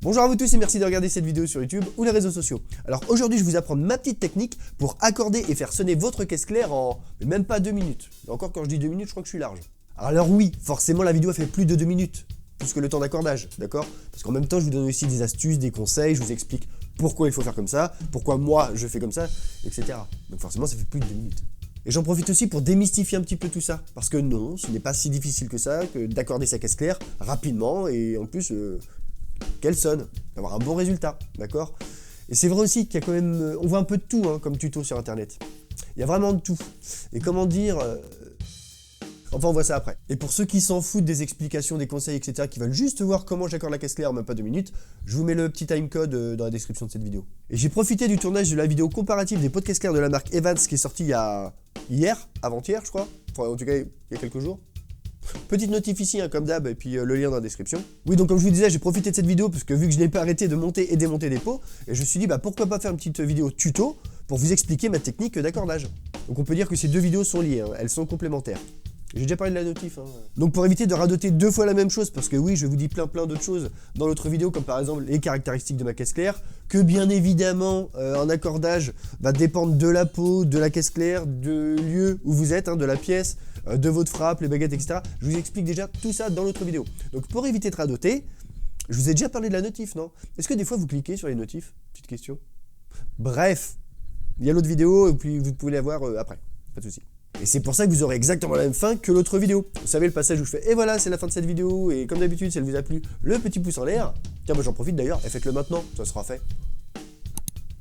Bonjour à vous tous et merci de regarder cette vidéo sur YouTube ou les réseaux sociaux. Alors aujourd'hui je vais vous apprendre ma petite technique pour accorder et faire sonner votre caisse claire en même pas 2 minutes. Et encore quand je dis 2 minutes je crois que je suis large. Alors oui, forcément la vidéo fait plus de 2 minutes, plus que le temps d'accordage, d'accord? Parce qu'en même temps je vous donne aussi des astuces, des conseils, je vous explique pourquoi il faut faire comme ça, pourquoi moi je fais comme ça, etc. Donc forcément ça fait plus de 2 minutes. Et j'en profite aussi pour démystifier un petit peu tout ça. Parce que non, ce n'est pas si difficile que ça, que d'accorder sa caisse claire rapidement et en plus qu'elle sonne, d'avoir un bon résultat, d'accord? Et c'est vrai aussi qu'il y a quand même, on voit un peu de tout hein, comme tuto sur internet. Il y a vraiment de tout. Et comment dire, enfin on voit ça après. Et pour ceux qui s'en foutent des explications, des conseils, etc., qui veulent juste voir comment j'accorde la caisse claire en même pas 2 minutes, je vous mets le petit timecode dans la description de cette vidéo. Et j'ai profité du tournage de la vidéo comparative des pots de caisse claire de la marque Evans qui est sortie avant-hier je crois, enfin en tout cas il y a quelques jours. Petite notif ici hein, comme d'hab et puis le lien dans la description. Oui donc comme je vous disais j'ai profité de cette vidéo parce que vu que je n'ai pas arrêté de monter et démonter des pots, et je me suis dit bah pourquoi pas faire une petite vidéo tuto pour vous expliquer ma technique d'accordage. Donc on peut dire que ces deux vidéos sont liées, hein, elles sont complémentaires. J'ai déjà parlé de la notif. Hein. Donc pour éviter de radoter 2 fois la même chose, parce que oui, je vous dis plein d'autres choses dans l'autre vidéo, comme par exemple les caractéristiques de ma caisse claire, que bien évidemment, un accordage va dépendre de la peau, de la caisse claire, du lieu où vous êtes, hein, de la pièce, de votre frappe, les baguettes, etc. Je vous explique déjà tout ça dans l'autre vidéo. Donc pour éviter de radoter, je vous ai déjà parlé de la notif, non? Est-ce que des fois vous cliquez sur les notifs? Petite question. Bref, il y a l'autre vidéo et puis vous pouvez la voir après, pas de souci. Et c'est pour ça que vous aurez exactement la même fin que l'autre vidéo. Vous savez le passage où je fais et voilà c'est la fin de cette vidéo et comme d'habitude si elle vous a plu, le petit pouce en l'air. Tiens moi j'en profite d'ailleurs et faites-le maintenant, ça sera fait.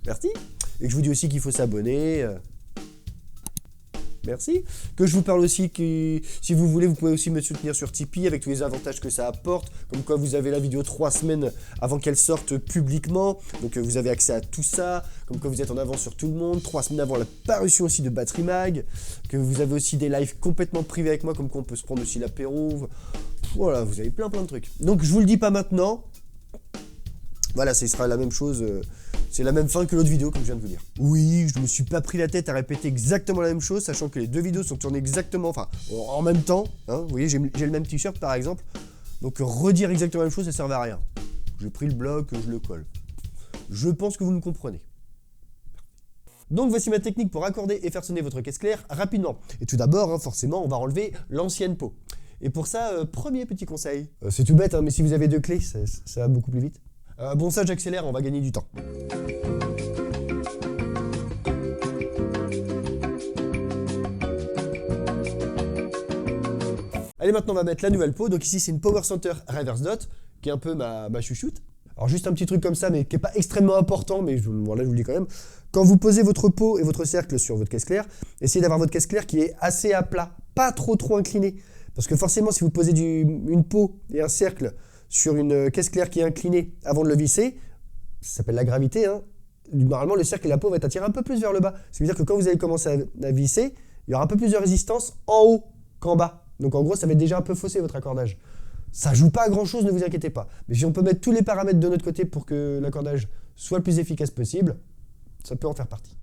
Merci. Et que je vous dis aussi qu'il faut s'abonner. Merci. Que je vous parle aussi que si vous voulez, vous pouvez aussi me soutenir sur Tipeee avec tous les avantages que ça apporte. Comme quoi vous avez la vidéo 3 semaines avant qu'elle sorte publiquement. Donc vous avez accès à tout ça. Comme quoi vous êtes en avance sur tout le monde. 3 semaines avant la parution aussi de Battery Mag. Que vous avez aussi des lives complètement privés avec moi. Comme quoi on peut se prendre aussi l'apéro. Voilà, vous avez plein de trucs. Donc je vous le dis pas maintenant. Voilà, ce sera la même chose. C'est la même fin que l'autre vidéo, comme je viens de vous dire. Oui, je me suis pas pris la tête à répéter exactement la même chose, sachant que les deux vidéos sont tournées exactement, enfin, en même temps. Hein, vous voyez, j'ai le même t-shirt, par exemple. Donc, redire exactement la même chose, ça ne servait à rien. J'ai pris le bloc, je le colle. Je pense que vous me comprenez. Donc, voici ma technique pour accorder et faire sonner votre caisse claire rapidement. Et tout d'abord, hein, forcément, on va enlever l'ancienne peau. Et pour ça, premier petit conseil. C'est tout bête, hein, mais si vous avez 2 clés, ça va beaucoup plus vite. Bon ça j'accélère, on va gagner du temps. Allez maintenant on va mettre la nouvelle peau, donc ici c'est une Power Center Reverse Dot, qui est un peu ma chouchoute. Alors juste un petit truc comme ça, mais qui n'est pas extrêmement important, mais voilà, je vous le dis quand même. Quand vous posez votre peau et votre cercle sur votre caisse claire, essayez d'avoir votre caisse claire qui est assez à plat, pas trop inclinée. Parce que forcément si vous posez une peau et un cercle sur une caisse claire qui est inclinée avant de le visser, ça s'appelle la gravité, hein. Normalement le cercle et la peau vont être attirés un peu plus vers le bas. Ce qui veut dire que quand vous allez commencer à visser, il y aura un peu plus de résistance en haut qu'en bas. Donc en gros ça va être déjà un peu faussé votre accordage. Ça joue pas à grand chose, ne vous inquiétez pas. Mais si on peut mettre tous les paramètres de notre côté pour que l'accordage soit le plus efficace possible, ça peut en faire partie.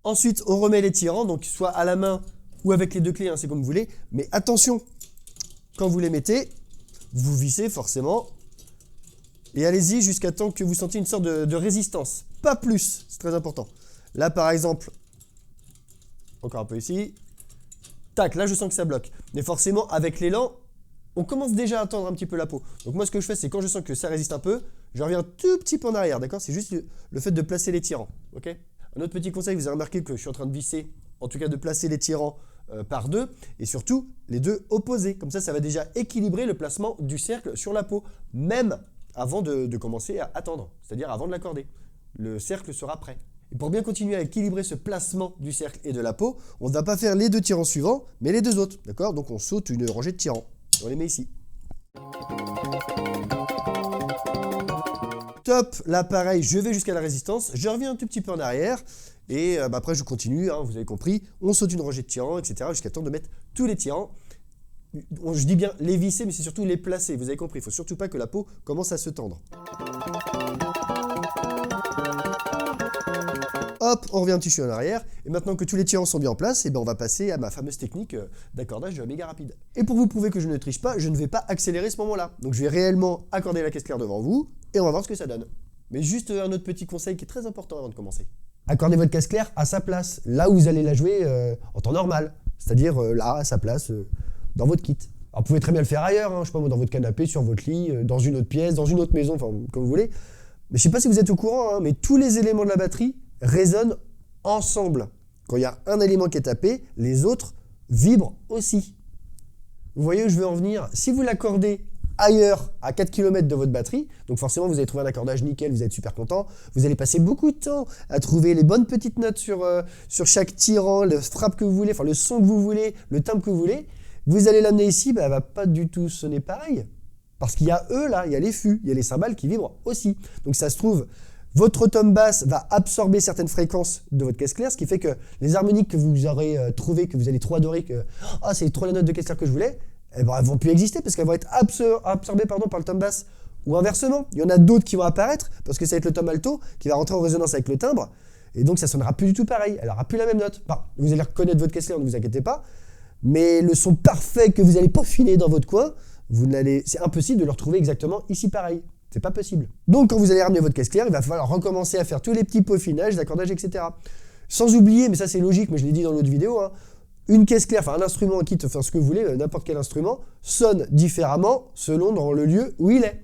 Ensuite on remet les tirants, donc soit à la main ou avec les 2 clés, hein, c'est comme vous voulez. Mais attention, quand vous les mettez, vous vissez forcément. Et allez-y jusqu'à temps que vous sentiez une sorte de résistance. Pas plus, c'est très important. Là par exemple, encore un peu ici. Tac, là je sens que ça bloque. Mais forcément avec l'élan, on commence déjà à tendre un petit peu la peau. Donc moi ce que je fais c'est quand je sens que ça résiste un peu, je reviens un tout petit peu en arrière, d'accord? C'est juste le fait de placer les tirants, ok? Un autre petit conseil, vous avez remarqué que je suis en train de visser, en tout cas de placer les tirants par 2, et surtout les 2 opposés. Comme ça va déjà équilibrer le placement du cercle sur la peau, même avant de commencer à tendre, c'est-à-dire avant de l'accorder. Le cercle sera prêt. Et pour bien continuer à équilibrer ce placement du cercle et de la peau, on ne va pas faire les 2 tirants suivants, mais les 2 autres, d'accord? Donc on saute une rangée de tirants. On les met ici. Top, là pareil, je vais jusqu'à la résistance, je reviens un tout petit peu en arrière, et après je continue, hein, vous avez compris, on saute une rangée de tirants, etc. jusqu'à temps de mettre tous les tirants. Je dis bien les visser, mais c'est surtout les placer, vous avez compris, il ne faut surtout pas que la peau commence à se tendre. Hop, on revient un petit peu en arrière. Et maintenant que tous les tirants sont bien en place, et ben on va passer à ma fameuse technique d'accordage de la méga rapide. Et pour vous prouver que je ne triche pas, je ne vais pas accélérer ce moment-là. Donc je vais réellement accorder la caisse claire devant vous et on va voir ce que ça donne. Mais juste un autre petit conseil qui est très important avant de commencer. Accordez votre caisse claire à sa place, là où vous allez la jouer en temps normal. C'est-à-dire là, à sa place, dans votre kit. Alors vous pouvez très bien le faire ailleurs, hein, je sais pas moi, dans votre canapé, sur votre lit, dans une autre pièce, dans une autre maison, enfin comme vous voulez. Mais je sais pas si vous êtes au courant, hein, mais tous les éléments de la batterie résonnent ensemble. Quand il y a un élément qui est tapé, les autres vibrent aussi. Vous voyez où je veux en venir? Si vous l'accordez ailleurs, à 4 km de votre batterie, donc forcément vous allez trouver un accordage nickel, vous êtes super content, vous allez passer beaucoup de temps à trouver les bonnes petites notes sur chaque tirant, le frappe que vous voulez, enfin le son que vous voulez, le timbre que vous voulez, vous allez l'amener ici, ben, elle va pas du tout sonner pareil, parce qu'il y a eux là, il y a les fûts, il y a les cymbales qui vibrent aussi, donc ça se trouve, votre tom basse va absorber certaines fréquences de votre caisse claire, ce qui fait que les harmoniques que vous aurez trouvées, que vous allez trop adorer, que oh, c'est trop la note de caisse claire que je voulais, eh ben, elles vont plus exister parce qu'elles vont être absorbées par le tom basse. Ou inversement, il y en a d'autres qui vont apparaître parce que ça va être le tom alto qui va rentrer en résonance avec le timbre et donc ça sonnera plus du tout pareil, elle n'aura plus la même note. Enfin, vous allez reconnaître votre caisse claire, ne vous inquiétez pas, mais le son parfait que vous allez peaufiner dans votre coin, c'est impossible de le retrouver exactement ici pareil. C'est pas possible. Donc quand vous allez ramener votre caisse claire, il va falloir recommencer à faire tous les petits peaufinages, d'accordages, etc. Sans oublier, mais ça c'est logique, mais je l'ai dit dans l'autre vidéo, hein, une caisse claire, enfin un instrument kit, enfin ce que vous voulez, n'importe quel instrument, sonne différemment selon dans le lieu où il est.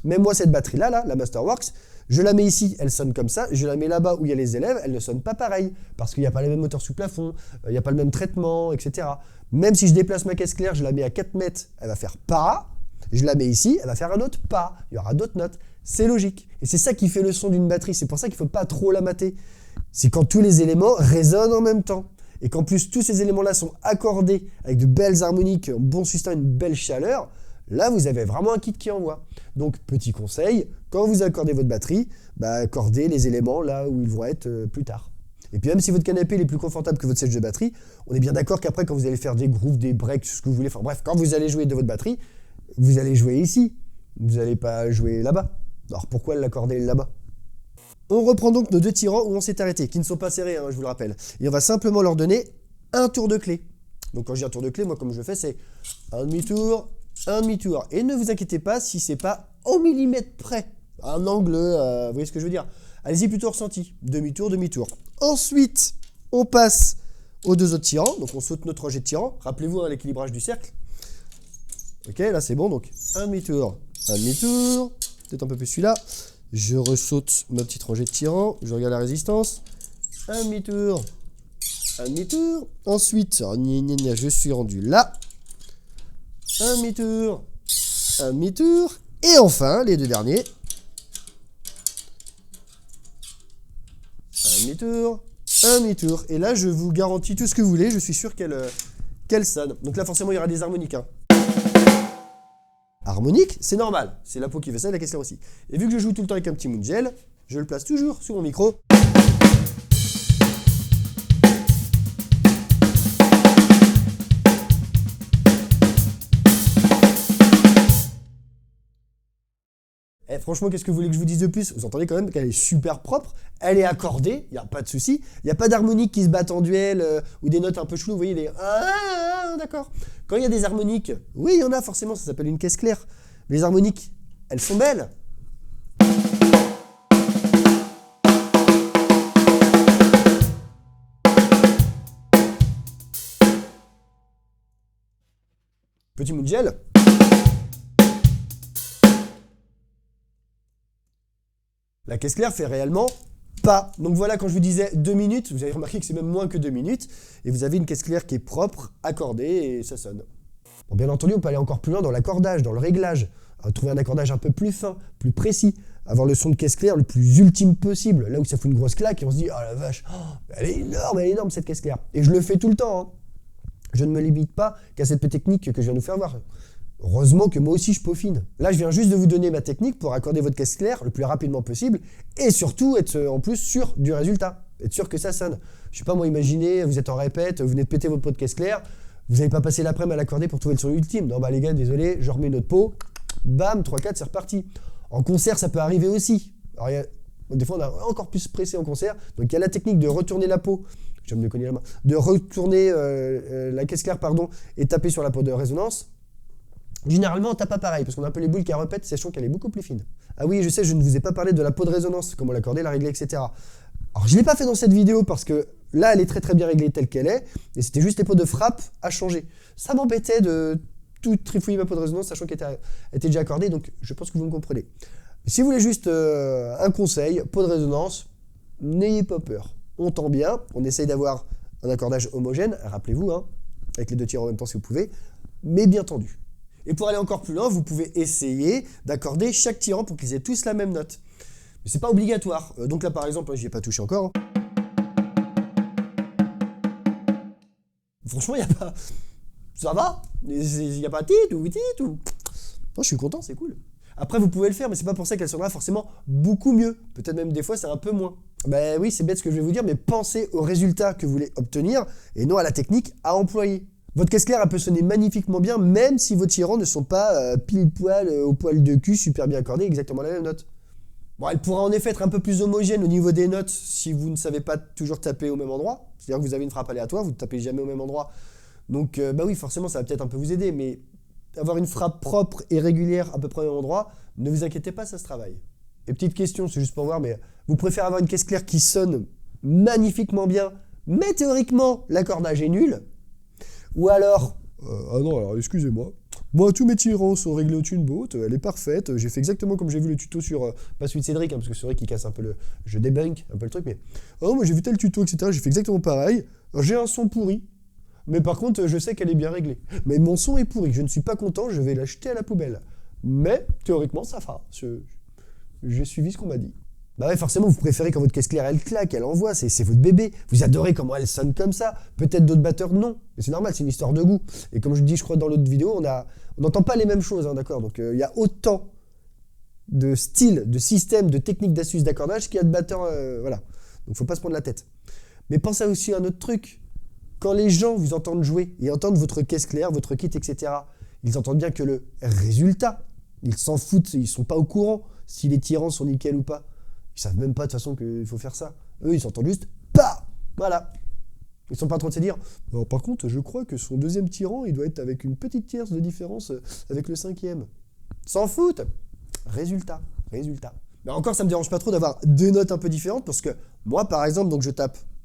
Même moi, cette batterie-là, la Masterworks, je la mets ici, elle sonne comme ça, je la mets là-bas où il y a les élèves, elle ne sonne pas pareil, parce qu'il n'y a pas les mêmes moteurs sous plafond, il n'y a pas le même traitement, etc. Même si je déplace ma caisse claire, je la mets à 4 mètres, elle va faire pas, je la mets ici, elle va faire un autre pas, il y aura d'autres notes, c'est logique. Et c'est ça qui fait le son d'une batterie, c'est pour ça qu'il ne faut pas trop la mater. C'est quand tous les éléments résonnent en même temps. Et qu'en plus tous ces éléments-là sont accordés avec de belles harmoniques, un bon sustain, une belle chaleur, là vous avez vraiment un kit qui envoie. Donc petit conseil, quand vous accordez votre batterie, accordez les éléments là où ils vont être plus tard. Et puis même si votre canapé est plus confortable que votre siège de batterie, on est bien d'accord qu'après quand vous allez faire des grooves, des breaks, ce que vous voulez, enfin bref, quand vous allez jouer de votre batterie, vous allez jouer ici, vous n'allez pas jouer là-bas. Alors pourquoi l'accorder là-bas ? On reprend donc nos deux tirants où on s'est arrêté, qui ne sont pas serrés, hein, je vous le rappelle. Et on va simplement leur donner un tour de clé. Donc quand je dis un tour de clé, moi comme je le fais, c'est un demi-tour, un demi-tour. Et ne vous inquiétez pas si c'est pas au millimètre près. Un angle, vous voyez ce que je veux dire. Allez-y plutôt ressenti. Demi-tour, demi-tour. Ensuite, on passe aux deux autres tirants. Donc on saute notre rangée de tirants. Rappelez-vous hein, l'équilibrage du cercle. Ok, là c'est bon. Donc un demi-tour, peut-être un peu plus celui-là. Je ressaute ma petite rangée de tirants, je regarde la résistance, un demi-tour. Ensuite, je suis rendu là, un demi-tour, et enfin, les deux derniers, un demi-tour. Et là, je vous garantis tout ce que vous voulez, je suis sûr qu'elle sonne. Donc là, forcément, il y aura des harmoniques. Hein. Harmonique, c'est normal, c'est la peau qui fait ça et la caisse claire aussi. Et vu que je joue tout le temps avec un petit Moongel, je le place toujours sur mon micro. Et franchement, qu'est-ce que vous voulez que je vous dise de plus? Vous entendez quand même qu'elle est super propre, elle est accordée, il n'y a pas de souci, il n'y a pas d'harmoniques qui se battent en duel ou des notes un peu cheloues, vous voyez, les d'accord. Quand il y a des harmoniques, oui, il y en a forcément, ça s'appelle une caisse claire. Mais les harmoniques, elles sont belles. Petit Moongel. La caisse claire fait réellement pas. Donc voilà, quand je vous disais 2 minutes, vous avez remarqué que c'est même moins que 2 minutes. Et vous avez une caisse claire qui est propre, accordée et ça sonne. Bon, bien entendu, on peut aller encore plus loin dans l'accordage, dans le réglage. Trouver un accordage un peu plus fin, plus précis. Avoir le son de caisse claire le plus ultime possible. Là où ça fout une grosse claque et on se dit « Oh la vache, elle est énorme cette caisse claire ». Et je le fais tout le temps. Hein. Je ne me limite pas qu'à cette technique que je viens de vous faire voir. Heureusement que moi aussi je peaufine. Là, je viens juste de vous donner ma technique pour accorder votre caisse claire le plus rapidement possible et surtout être en plus sûr du résultat. Être sûr que ça sonne. Je sais pas moi, imaginez, vous êtes en répète, vous venez de péter votre pot de caisse claire, vous n'avez pas passé l'après-midi à l'accorder pour trouver le son ultime. Non, les gars, désolé, je remets notre pot, bam, 3-4, c'est reparti. En concert, ça peut arriver aussi. Alors, Donc, des fois, on a encore plus pressé en concert. Donc, il y a la technique de retourner la peau. Je viens de me cogner la main. De retourner la caisse claire, pardon, et taper sur la peau de résonance. Généralement, on tape pas pareil, parce qu'on a un peu les boules qui répètent, sachant qu'elle est beaucoup plus fine. Ah oui, je sais, je ne vous ai pas parlé de la peau de résonance, comment l'accorder, la régler, etc. Alors, je ne l'ai pas fait dans cette vidéo, parce que là, elle est très très bien réglée telle qu'elle est, et c'était juste les peaux de frappe à changer. Ça m'embêtait de tout trifouiller ma peau de résonance, sachant qu'elle était déjà accordée, donc je pense que vous me comprenez. Si vous voulez juste un conseil, peau de résonance, n'ayez pas peur. On tend bien, on essaye d'avoir un accordage homogène, rappelez-vous, hein, avec les deux tirs en même temps si vous pouvez, mais bien tendu. Et pour aller encore plus loin, vous pouvez essayer d'accorder chaque tirant pour qu'ils aient tous la même note. Mais c'est pas obligatoire. Donc là par exemple, j'y ai pas touché encore. Franchement, il n'y a pas... Ça va. Il n'y a pas titou. Non, je suis content, c'est cool. Après, vous pouvez le faire, mais c'est pas pour ça qu'elle sonnera forcément beaucoup mieux. Peut-être même des fois, c'est un peu moins. Ben oui, c'est bête ce que je vais vous dire, mais pensez au résultat que vous voulez obtenir et non à la technique à employer. Votre caisse claire, elle peut sonner magnifiquement bien, même si vos tirants ne sont pas pile poil au poil de cul, super bien accordés, exactement la même note. Bon, elle pourra en effet être un peu plus homogène au niveau des notes si vous ne savez pas toujours taper au même endroit. C'est-à-dire que vous avez une frappe aléatoire, vous ne tapez jamais au même endroit. Donc, bah oui, forcément, ça va peut-être un peu vous aider, mais avoir une frappe propre et régulière à peu près au même endroit, ne vous inquiétez pas, ça se travaille. Et petite question, c'est juste pour voir, mais vous préférez avoir une caisse claire qui sonne magnifiquement bien, mais théoriquement, l'accordage est nul? Ou alors... ah non, alors excusez-moi. Moi, tous mes tirants sont réglés au tuneboat, elle est parfaite, j'ai fait exactement comme j'ai vu le tuto sur... pas celui de Cédric, hein, parce que c'est vrai qu'il casse un peu le... Je débunk un peu le truc, mais... Oh, moi j'ai vu tel tuto, etc., j'ai fait exactement pareil. J'ai un son pourri, mais par contre, je sais qu'elle est bien réglée. Mais mon son est pourri, je ne suis pas content, je vais l'acheter à la poubelle. Mais, théoriquement, ça va. J'ai suivi ce qu'on m'a dit. Bah ouais, forcément, vous préférez quand votre caisse claire, elle claque, elle envoie, c'est votre bébé. Vous adorez comment elle sonne comme ça. Peut-être d'autres batteurs, non. Mais c'est normal, c'est une histoire de goût. Et comme je dis, je crois, dans l'autre vidéo, on n'entend pas les mêmes choses, hein, d'accord? Donc, il y a autant de styles, de systèmes, de techniques, d'astuces d'accordage qu'il y a de batteurs, voilà. Donc, faut pas se prendre la tête. Mais pensez aussi à un autre truc. Quand les gens vous entendent jouer et entendent votre caisse claire, votre kit, etc., ils entendent bien que le résultat, ils s'en foutent, ils sont pas au courant si les tirants sont nickel ou pas. Ils savent même pas de toute façon qu'il faut faire ça. Eux, ils s'entendent juste PAH. Voilà. Ils sont pas en train de se dire alors, par contre, je crois que son deuxième tirant, il doit être avec une petite tierce de différence avec le cinquième. S'en foutent. Résultat. Mais encore, ça me dérange pas trop d'avoir deux notes un peu différentes parce que moi, par exemple, donc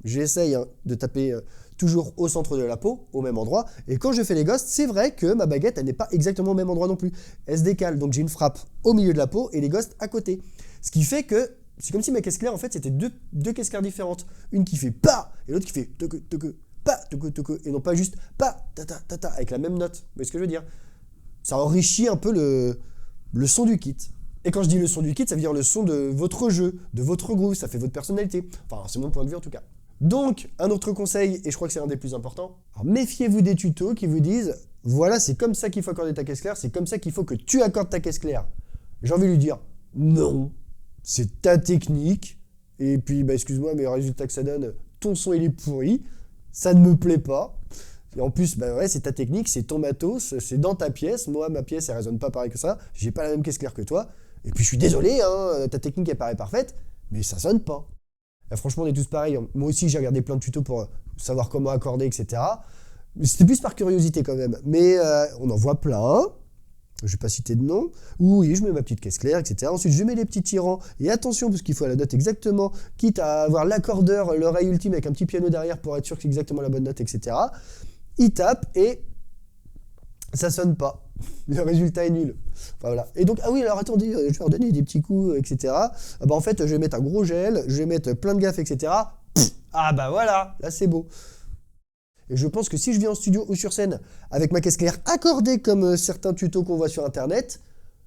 j'essaye de taper toujours au centre de la peau, au même endroit. Et quand je fais les ghosts, c'est vrai que ma baguette, elle n'est pas exactement au même endroit non plus. Elle se décale. Donc j'ai une frappe au milieu de la peau et les ghosts à côté. Ce qui fait que c'est comme si ma caisse claire, en fait, c'était deux caisses claires différentes. Une qui fait PAH et l'autre qui fait PAH, et non pas juste PAH, ta, avec la même note. Vous voyez ce que je veux dire? Ça enrichit un peu le son du kit. Et quand je dis le son du kit, ça veut dire le son de votre jeu, de votre groove, ça fait votre personnalité. Enfin, c'est mon point de vue en tout cas. Donc, un autre conseil, et je crois que c'est un des plus importants, alors méfiez-vous des tutos qui vous disent « Voilà, c'est comme ça qu'il faut accorder ta caisse claire, c'est comme ça qu'il faut que tu accordes ta caisse claire. » J'ai envie de lui dire « Non, c'est ta technique, et puis, bah, excuse-moi, mais le résultat que ça donne, ton son il est pourri, ça ne me plaît pas. » Et en plus, bah ouais, c'est ta technique, c'est ton matos, c'est dans ta pièce. Moi, ma pièce, elle résonne pas pareil que ça. J'ai pas la même caisse claire que toi. Et puis, je suis désolé, hein, ta technique, elle paraît parfaite, mais ça sonne pas. Et franchement, on est tous pareils. Moi aussi, j'ai regardé plein de tutos pour savoir comment accorder, etc. Mais c'était plus par curiosité quand même. Mais on en voit plein. Je vais pas citer de nom. Oui, je mets ma petite caisse claire, etc. Ensuite, je mets les petits tirants. Et attention, parce qu'il faut la note exactement, quitte à avoir l'accordeur, l'oreille ultime avec un petit piano derrière pour être sûr que c'est exactement la bonne note, etc. Il tape et ça sonne pas. Le résultat est nul. Enfin, voilà. Et donc, ah oui, alors attendez, je vais leur donner des petits coups, etc. Ah bah, en fait, je vais mettre un gros gel, je vais mettre plein de gaffes, etc. Ah bah voilà, là c'est beau. Et je pense que si je viens en studio ou sur scène avec ma caisse claire accordée comme certains tutos qu'on voit sur internet,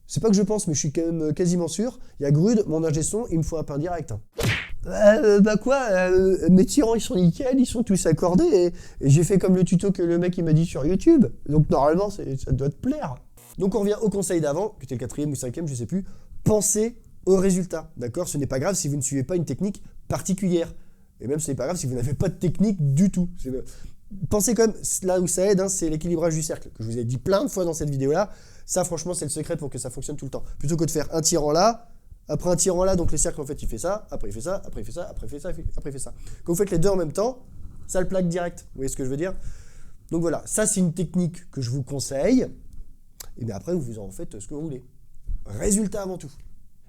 c'est pas que je pense, mais je suis quand même quasiment sûr, il y a Grude, mon ingé son, il me faut un pain direct. Hein. Bah quoi, mes tirants ils sont nickel, ils sont tous accordés et j'ai fait comme le tuto que le mec il m'a dit sur YouTube. Donc normalement ça doit te plaire. Donc on revient au conseil d'avant, que c'était le 4e ou 5e, je sais plus. Pensez au résultat, d'accord? Ce n'est pas grave si vous ne suivez pas une technique particulière. Et même ce n'est pas grave si vous n'avez pas de technique du tout. Pensez quand même, là où ça aide, hein, c'est l'équilibrage du cercle, que je vous ai dit plein de fois dans cette vidéo-là. Ça franchement c'est le secret pour que ça fonctionne tout le temps. Plutôt que de faire un tirant là, après un tirant là, donc le cercle en fait il fait ça, après il fait ça, après il fait ça, après il fait ça, après il fait ça. Quand vous faites les deux en même temps, ça le plaque direct. Vous voyez ce que je veux dire? Donc voilà, ça c'est une technique que je vous conseille. Et bien après vous en faites ce que vous voulez. Résultat avant tout.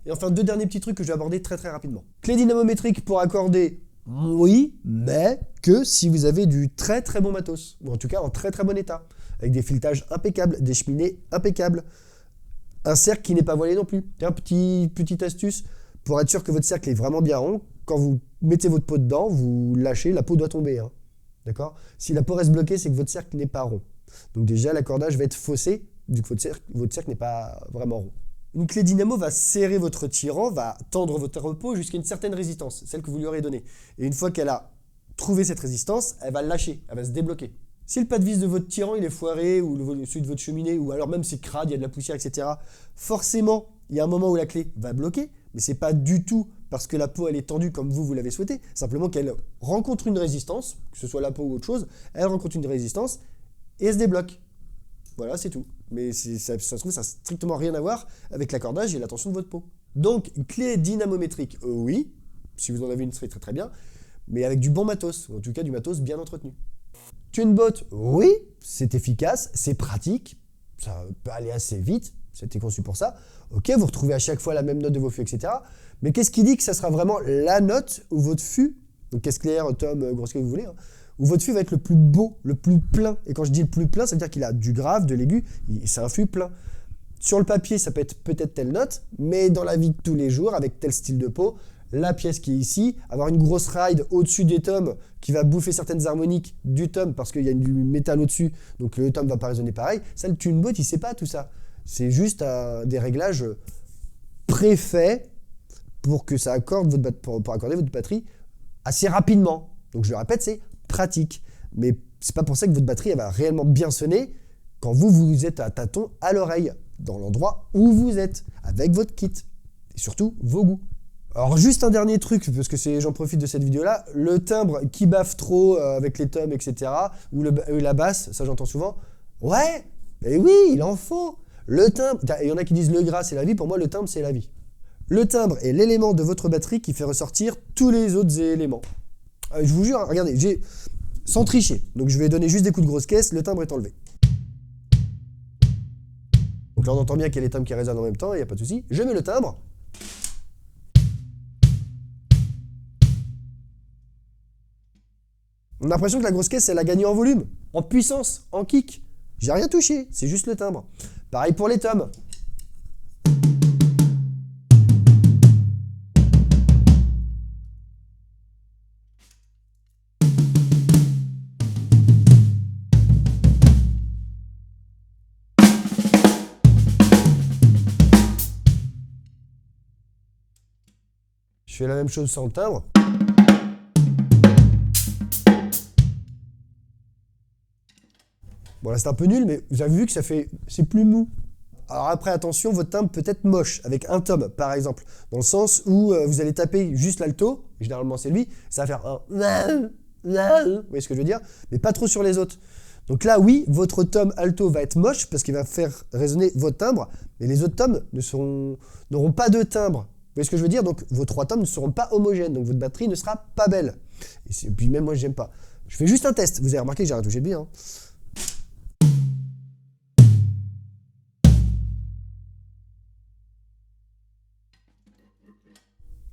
Et enfin, deux derniers petits trucs que je vais aborder très rapidement. Clé dynamométrique pour accorder, oui, mais que si vous avez du très bon matos, ou en tout cas en très bon état, avec des filettages impeccables, des cheminées impeccables, un cercle qui n'est pas voilé non plus. Tiens, petite astuce, pour être sûr que votre cercle est vraiment bien rond, quand vous mettez votre peau dedans, vous lâchez, la peau doit tomber. Hein. D'accord? Si la peau reste bloquée, c'est que votre cercle n'est pas rond. Donc déjà, l'accordage va être faussé, vu que votre cercle n'est pas vraiment rond. Une clé dynamo va serrer votre tirant, va tendre votre peau jusqu'à une certaine résistance, celle que vous lui aurez donnée. Et une fois qu'elle a trouvé cette résistance, elle va le lâcher, elle va se débloquer. Si le pas de vis de votre tirant il est foiré, ou celui de votre cheminée, ou alors même c'est crade, il y a de la poussière, etc., forcément, il y a un moment où la clé va bloquer, mais c'est pas du tout parce que la peau elle est tendue comme vous l'avez souhaité, simplement qu'elle rencontre une résistance, que ce soit la peau ou autre chose, elle rencontre une résistance et elle se débloque. Voilà, c'est tout. Mais ça se trouve, ça n'a strictement rien à voir avec l'accordage et la tension de votre peau. Donc, clé dynamométrique, oui, si vous en avez une, ce serait très bien, mais avec du bon matos, ou en tout cas du matos bien entretenu. TuneBot, oui, c'est efficace, c'est pratique, ça peut aller assez vite, c'était conçu pour ça. Ok, vous retrouvez à chaque fois la même note de vos fûts, etc. Mais qu'est-ce qui dit que ça sera vraiment la note où votre fût, donc caisse claire, tome, gros ce que vous voulez, hein, où votre fût va être le plus beau, le plus plein. Et quand je dis le plus plein, ça veut dire qu'il a du grave, de l'aigu, c'est un fût plein. Sur le papier, ça peut être peut-être telle note, mais dans la vie de tous les jours, avec tel style de peau, la pièce qui est ici, avoir une grosse ride au-dessus des tomes qui va bouffer certaines harmoniques du tome parce qu'il y a du métal au-dessus, donc le tome va pas résonner pareil. Ça, le TuneBot, il sait pas tout ça. C'est juste des réglages préfaits pour que ça accorde pour accorder votre batterie assez rapidement. Donc je le répète, c'est pratique. Mais c'est pas pour ça que votre batterie elle va réellement bien sonner quand vous êtes à tâtons à l'oreille, dans l'endroit où vous êtes, avec votre kit. Et surtout, vos goûts. Alors juste un dernier truc, parce que j'en profite de cette vidéo-là, le timbre qui baffe trop avec les tomes, etc., ou la basse, ça j'entends souvent. Ouais, mais oui, il en faut. Le timbre, il y en a qui disent le gras c'est la vie, pour moi le timbre c'est la vie. Le timbre est l'élément de votre batterie qui fait ressortir tous les autres éléments. Je vous jure, regardez, sans tricher, donc je vais donner juste des coups de grosse caisse, le timbre est enlevé. Donc là on entend bien qu'il y a les timbres qui résonnent en même temps, il n'y a pas de souci. Je mets le timbre. On a l'impression que la grosse caisse, elle a gagné en volume, en puissance, en kick. J'ai rien touché, c'est juste le timbre. Pareil pour les tomes. Je fais la même chose sans le timbre. Bon là c'est un peu nul, mais vous avez vu que c'est plus mou. Alors après attention, votre timbre peut être moche, avec un tome par exemple, dans le sens où vous allez taper juste l'alto, généralement c'est lui, ça va faire un... Vous voyez ce que je veux dire? Mais pas trop sur les autres. Donc là oui, votre tome alto va être moche, parce qu'il va faire résonner votre timbre, mais les autres tomes n'auront pas de timbre. Vous voyez ce que je veux dire? Donc vos trois tomes ne seront pas homogènes, donc votre batterie ne sera pas belle. Et puis même moi j'aime pas. Je fais juste un test, vous avez remarqué que j'ai rien touché de bien. Hein.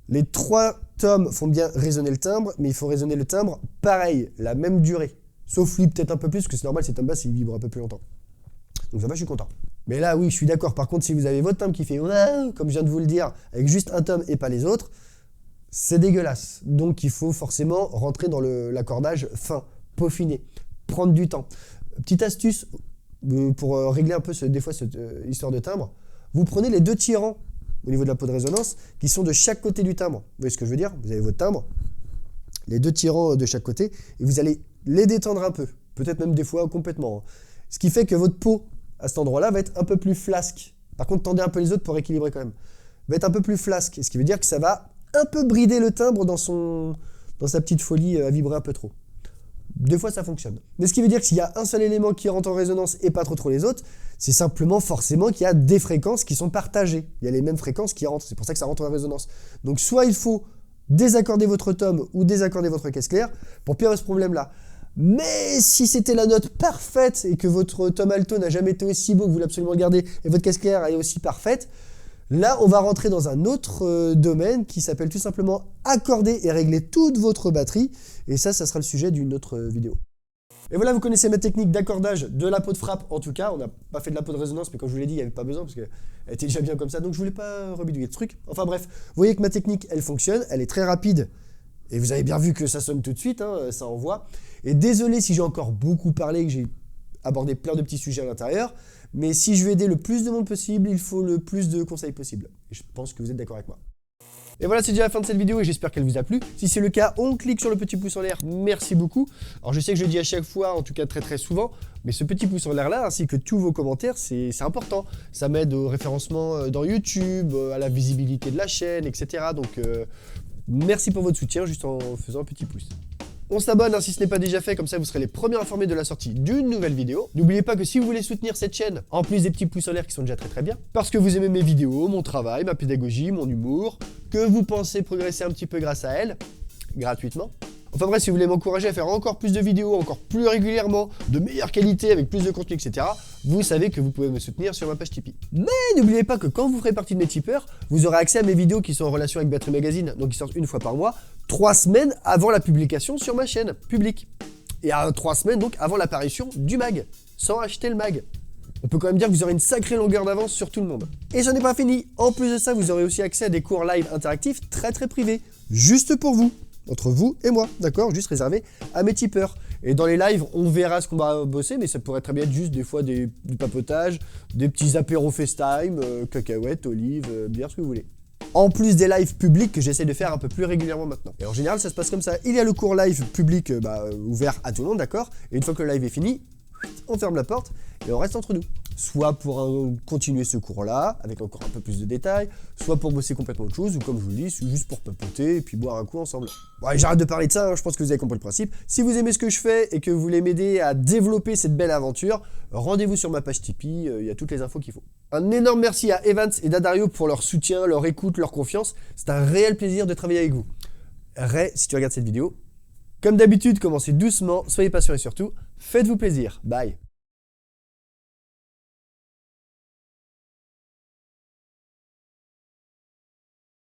Les trois tomes font bien résonner le timbre, mais il faut résonner le timbre pareil, la même durée. Sauf lui peut-être un peu plus, parce que c'est normal, ces tomes basses, ils vibrent un peu plus longtemps. Donc ça va, je suis content. Mais là, oui, je suis d'accord. Par contre, si vous avez votre timbre qui fait comme je viens de vous le dire, avec juste un tome et pas les autres, c'est dégueulasse. Donc il faut forcément rentrer dans l'accordage fin, peaufiner, prendre du temps. Petite astuce pour régler un peu des fois cette histoire de timbre, vous prenez les deux tirants au niveau de la peau de résonance qui sont de chaque côté du timbre. Vous voyez ce que je veux dire? Vous avez votre timbre, les deux tirants de chaque côté, et vous allez les détendre un peu, peut-être même des fois complètement. Hein. Ce qui fait que votre peau, à cet endroit-là, va être un peu plus flasque. Par contre, tendez un peu les autres pour équilibrer quand même. Va être un peu plus flasque, ce qui veut dire que ça va un peu brider le timbre dans sa petite folie à vibrer un peu trop. des fois ça fonctionne. Mais ce qui veut dire que s'il y a un seul élément qui rentre en résonance et pas trop les autres, c'est simplement forcément qu'il y a des fréquences qui sont partagées. Il y a les mêmes fréquences qui rentrent, c'est pour ça que ça rentre en résonance. Donc soit il faut désaccorder votre tom ou désaccorder votre caisse claire pour pire ce problème-là. Mais si c'était la note parfaite et que votre tom alto n'a jamais été aussi beau que vous voulez absolument le garder et votre caisse claire est aussi parfaite, là on va rentrer dans un autre domaine qui s'appelle tout simplement accorder et régler toute votre batterie. Et ça sera le sujet d'une autre vidéo. Et voilà, vous connaissez ma technique d'accordage de la peau de frappe en tout cas. On n'a pas fait de la peau de résonance, mais comme je vous l'ai dit, il n'y avait pas besoin parce qu'elle était déjà bien comme ça. Donc je voulais pas rebidouiller le truc. Enfin bref, vous voyez que ma technique, elle fonctionne, elle est très rapide. Et vous avez bien vu que ça sonne tout de suite, hein, ça envoie. Et désolé si j'ai encore beaucoup parlé, que j'ai abordé plein de petits sujets à l'intérieur. Mais si je veux aider le plus de monde possible, il faut le plus de conseils possible. Et je pense que vous êtes d'accord avec moi. Et voilà, c'est déjà la fin de cette vidéo et j'espère qu'elle vous a plu. Si c'est le cas, on clique sur le petit pouce en l'air. Merci beaucoup. Alors je sais que je le dis à chaque fois, en tout cas très souvent, mais ce petit pouce en l'air là, ainsi que tous vos commentaires, c'est important. Ça m'aide au référencement dans YouTube, à la visibilité de la chaîne, etc. Donc merci pour votre soutien juste en faisant un petit pouce. On s'abonne si ce n'est pas déjà fait, comme ça vous serez les premiers informés de la sortie d'une nouvelle vidéo. N'oubliez pas que si vous voulez soutenir cette chaîne, en plus des petits pouces en l'air qui sont déjà très bien, parce que vous aimez mes vidéos, mon travail, ma pédagogie, mon humour, que vous pensez progresser un petit peu grâce à elle, gratuitement. Enfin bref, si vous voulez m'encourager à faire encore plus de vidéos, encore plus régulièrement, de meilleure qualité, avec plus de contenu, etc., vous savez que vous pouvez me soutenir sur ma page Tipeee. Mais n'oubliez pas que quand vous ferez partie de mes tipeurs, vous aurez accès à mes vidéos qui sont en relation avec Battery Magazine, donc qui sortent une fois par mois, 3 semaines avant la publication sur ma chaîne publique. Et à 3 semaines donc avant l'apparition du mag, sans acheter le mag. On peut quand même dire que vous aurez une sacrée longueur d'avance sur tout le monde. Et j'en ai pas fini. En plus de ça, vous aurez aussi accès à des cours live interactifs très privés, juste pour vous. Entre vous et moi, d'accord? Juste réservé à mes tipeurs. Et dans les lives, on verra ce qu'on va bosser, mais ça pourrait très bien être juste des fois du papotage, des petits apéros FaceTime, cacahuètes, olives, bière, ce que vous voulez. En plus des lives publics que j'essaie de faire un peu plus régulièrement maintenant. Et en général, ça se passe comme ça. Il y a le cours live public ouvert à tout le monde, d'accord? Et une fois que le live est fini, on ferme la porte et on reste entre nous. Soit pour continuer ce cours-là, avec encore un peu plus de détails, soit pour bosser complètement autre chose, ou comme je vous le dis, juste pour papoter et puis boire un coup ensemble. Bon, allez, j'arrête de parler de ça, hein, je pense que vous avez compris le principe. Si vous aimez ce que je fais et que vous voulez m'aider à développer cette belle aventure, rendez-vous sur ma page Tipeee, il y a toutes les infos qu'il faut. Un énorme merci à Evans et Dadario pour leur soutien, leur écoute, leur confiance. C'est un réel plaisir de travailler avec vous. Ray, si tu regardes cette vidéo, comme d'habitude, commencez doucement, soyez patient et surtout, faites-vous plaisir. Bye.